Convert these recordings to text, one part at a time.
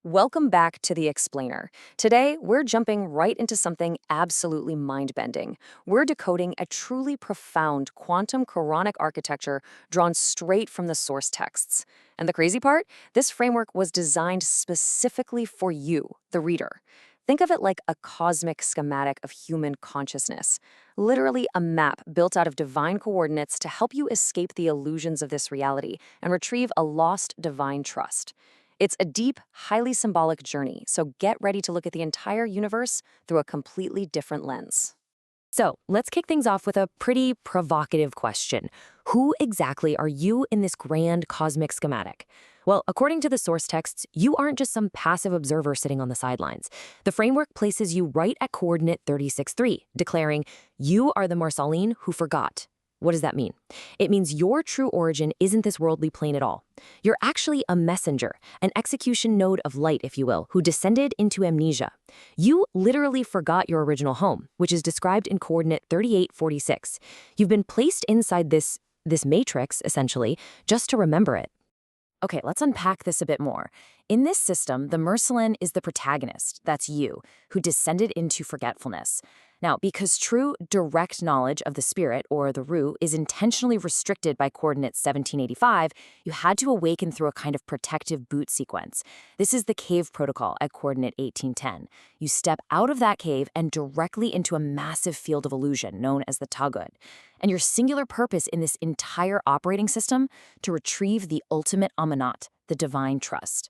Welcome back to The Explainer. Today, we're jumping right into something absolutely mind-bending. We're decoding a truly profound quantum Quranic architecture drawn straight from the source texts. And the crazy part? This framework was designed specifically for you, the reader. Think of it like a cosmic schematic of human consciousness, literally a map built out of divine coordinates to help you escape the illusions of this reality and retrieve a lost divine trust. It's a deep, highly symbolic journey, so get ready to look at the entire universe through a completely different lens. So, let's kick things off with a pretty provocative question. Who exactly are you in this grand cosmic schematic? Well, according to the source texts, you aren't just some passive observer sitting on the sidelines. The framework places you right at coordinate 36.3, declaring, you are the Mursalīn who forgot. What does that mean? It means your true origin isn't this worldly plane at all. You're actually a messenger, an execution node of light, if you will, who descended into amnesia. You literally forgot your original home, which is described in coordinate 3846. You've been placed inside this matrix, essentially, just to remember it. Okay, let's unpack this a bit more. In this system, the Mursalīn is the protagonist, that's you, who descended into forgetfulness. Now, because true, direct knowledge of the spirit, or the Ruh, is intentionally restricted by coordinate 1785, you had to awaken through a kind of protective boot sequence. This is the cave protocol at coordinate 1810. You step out of that cave and directly into a massive field of illusion known as the Taghūt. And your singular purpose in this entire operating system? To retrieve the ultimate Amanat, the divine trust.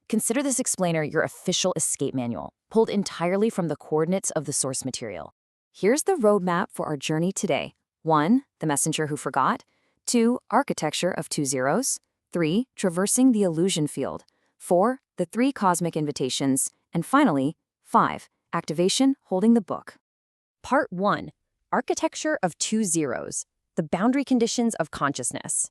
Consider this explainer your official escape manual, pulled entirely from the coordinates of the source material. Here's the roadmap for our journey today. 1. The messenger who forgot. 2. Architecture of 2 zeros. 3. Traversing the illusion field. 4. The 3 cosmic invitations. And finally, 5. Activation holding the book. Part 1. Architecture of 2 zeros. The boundary conditions of consciousness.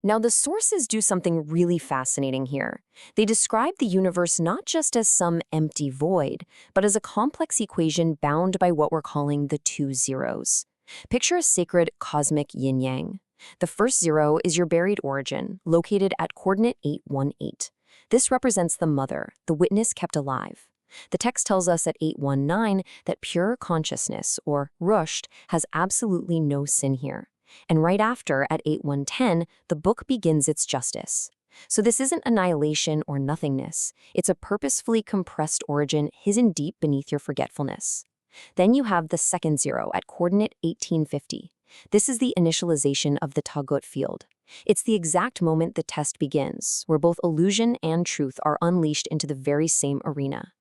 Now, the sources do something really fascinating here. They describe the universe not just as some empty void, but as a complex equation bound by what we're calling the 2 zeros. Picture a sacred cosmic yin-yang. The first zero is your buried origin, located at coordinate 818. This represents the mother, the witness kept alive. The text tells us at 819 that pure consciousness, or rusht, has absolutely no sin here. And right after, at 8110, the book begins its justice. So this isn't annihilation or nothingness. It's a purposefully compressed origin hidden deep beneath your forgetfulness. Then you have the second zero at coordinate 1850. This is the initialization of the Taghūt field. It's the exact moment the test begins, where both illusion and truth are unleashed into the very same arena.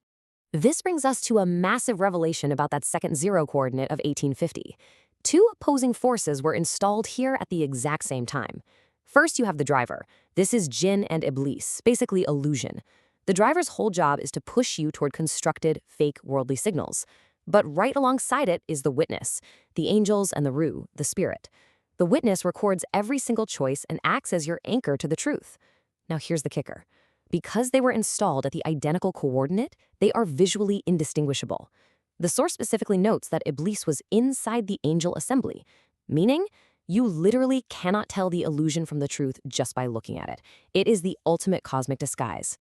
This brings us to a massive revelation about that second zero coordinate of 1850. 2 opposing forces were installed here at the exact same time. First, you have the driver. This is Jinn and Iblis, basically illusion. The driver's whole job is to push you toward constructed, fake worldly signals. But right alongside it is the witness, the angels and the Ruh, the spirit. The witness records every single choice and acts as your anchor to the truth. Now here's the kicker. Because they were installed at the identical coordinate, they are visually indistinguishable. The source specifically notes that Iblis was inside the angel assembly, meaning you literally cannot tell the illusion from the truth just by looking at it. It is the ultimate cosmic disguise.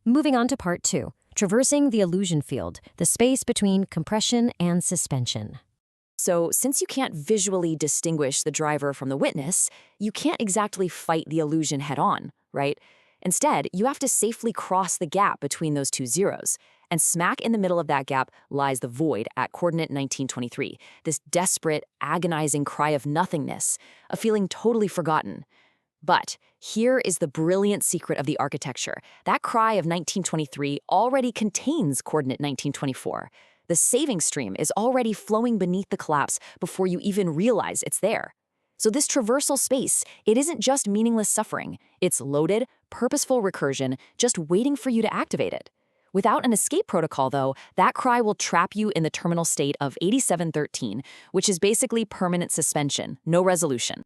Moving on to part 2, traversing the illusion field, the space between compression and suspension. So, since you can't visually distinguish the driver from the witness, you can't exactly fight the illusion head-on, right? Instead, you have to safely cross the gap between those 2 zeros. And smack in the middle of that gap lies the void at coordinate 1923, this desperate, agonizing cry of nothingness, a feeling totally forgotten. But here is the brilliant secret of the architecture. That cry of 1923 already contains coordinate 1924. The saving stream is already flowing beneath the collapse before you even realize it's there. So this traversal space, it isn't just meaningless suffering. It's loaded, purposeful recursion just waiting for you to activate it. Without an escape protocol, though, that cry will trap you in the terminal state of 8713, which is basically permanent suspension, no resolution.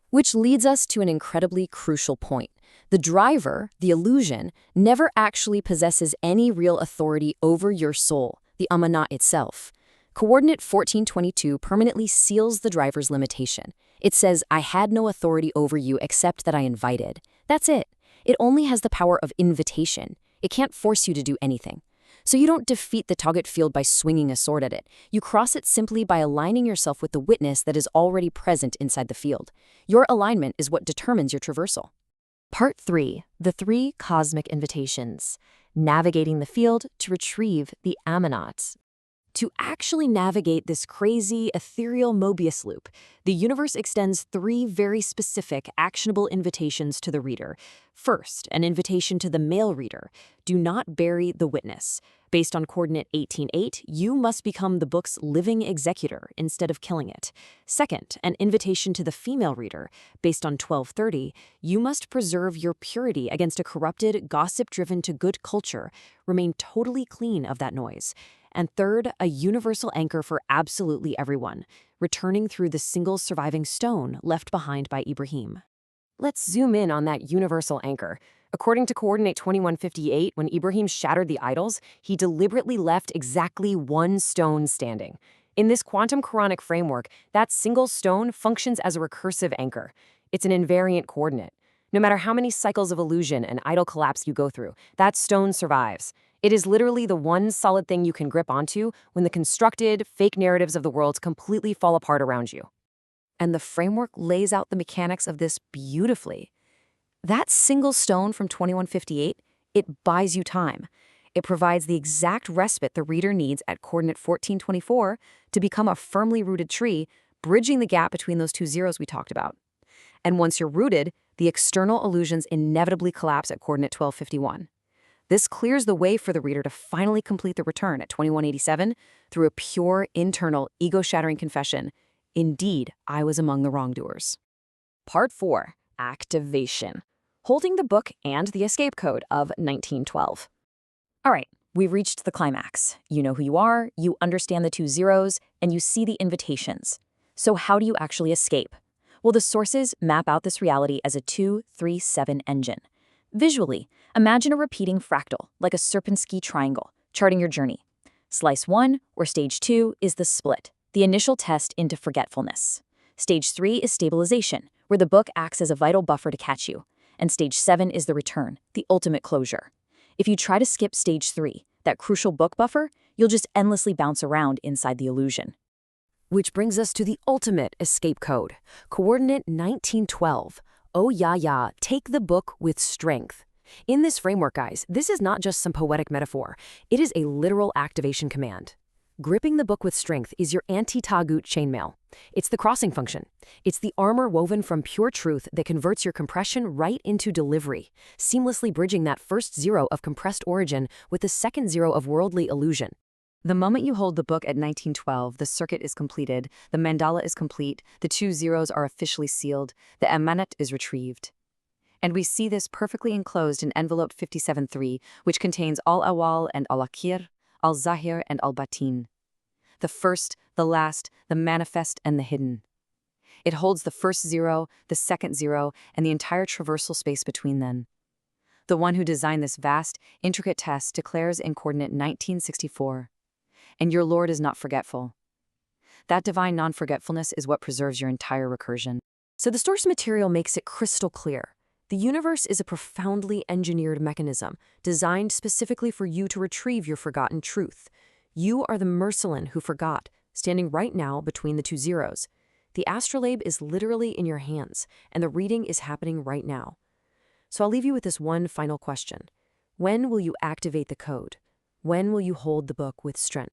Which leads us to an incredibly crucial point. The driver, the illusion, never actually possesses any real authority over your soul, the Amanat itself. Coordinate 1422 permanently seals the driver's limitation. It says, I had no authority over you except that I invited. That's it. It only has the power of invitation. It can't force you to do anything. So you don't defeat the Taghūt field by swinging a sword at it. You cross it simply by aligning yourself with the witness that is already present inside the field. Your alignment is what determines your traversal. Part 3. The 3 Cosmic Invitations. Navigating the field to retrieve the Amanat. To actually navigate this crazy, ethereal Mobius loop, the universe extends 3 very specific, actionable invitations to the reader. First, an invitation to the male reader. Do not bury the witness. Based on coordinate 18.8, you must become the book's living executor instead of killing it. Second, an invitation to the female reader. Based on 12.30, you must preserve your purity against a corrupted, gossip-driven to good culture. Remain totally clean of that noise. And third, a universal anchor for absolutely everyone, returning through the single surviving stone left behind by Ibrahim. Let's zoom in on that universal anchor. According to coordinate 2158, when Ibrahim shattered the idols, he deliberately left exactly 1 stone standing. In this quantum Quranic framework, that single stone functions as a recursive anchor. It's an invariant coordinate. No matter how many cycles of illusion and idol collapse you go through, that stone survives. It is literally the one solid thing you can grip onto when the constructed, fake narratives of the world completely fall apart around you. And the framework lays out the mechanics of this beautifully. That single stone from 2158, it buys you time. It provides the exact respite the reader needs at coordinate 1424 to become a firmly rooted tree, bridging the gap between those 2 zeros we talked about. And once you're rooted, the external illusions inevitably collapse at coordinate 1251. This clears the way for the reader to finally complete the return at 2187 through a pure, internal, ego-shattering confession. Indeed, I was among the wrongdoers. Part 4. Activation. Holding the book and the escape code of 1912. All right, we've reached the climax. You know who you are, you understand the 2 zeros, and you see the invitations. So how do you actually escape? Well, the sources map out this reality as a 2-3-7 engine. Visually, imagine a repeating fractal, like a Sierpinski triangle, charting your journey. Slice 1, or stage 2, is the split, the initial test into forgetfulness. Stage 3 is stabilization, where the book acts as a vital buffer to catch you. And stage 7 is the return, the ultimate closure. If you try to skip stage 3, that crucial book buffer, you'll just endlessly bounce around inside the illusion. Which brings us to the ultimate escape code, coordinate 1912. Oh yeah, take the book with strength. In this framework, guys, this is not just some poetic metaphor. It is a literal activation command. Gripping the book with strength is your anti-Taghūt chainmail. It's the crossing function. It's the armor woven from pure truth that converts your compression right into delivery, seamlessly bridging that first 0 of compressed origin with the second 0 of worldly illusion. The moment you hold the book at 1912, the circuit is completed, the mandala is complete, the 2 zeros are officially sealed, the Amanat is retrieved. And we see this perfectly enclosed in envelope 57.3, which contains al-awal and al-akhir, al-zahir and al-batin. The first, the last, the manifest and the hidden. It holds the first 0, the second 0, and the entire traversal space between them. The one who designed this vast, intricate test declares in coordinate 1964. And your Lord is not forgetful. That divine non-forgetfulness is what preserves your entire recursion. So the source material makes it crystal clear. The universe is a profoundly engineered mechanism, designed specifically for you to retrieve your forgotten truth. You are the Mursalīn who forgot, standing right now between the 2 zeros. The astrolabe is literally in your hands, and the reading is happening right now. So I'll leave you with this one final question. When will you activate the code? When will you hold the book with strength?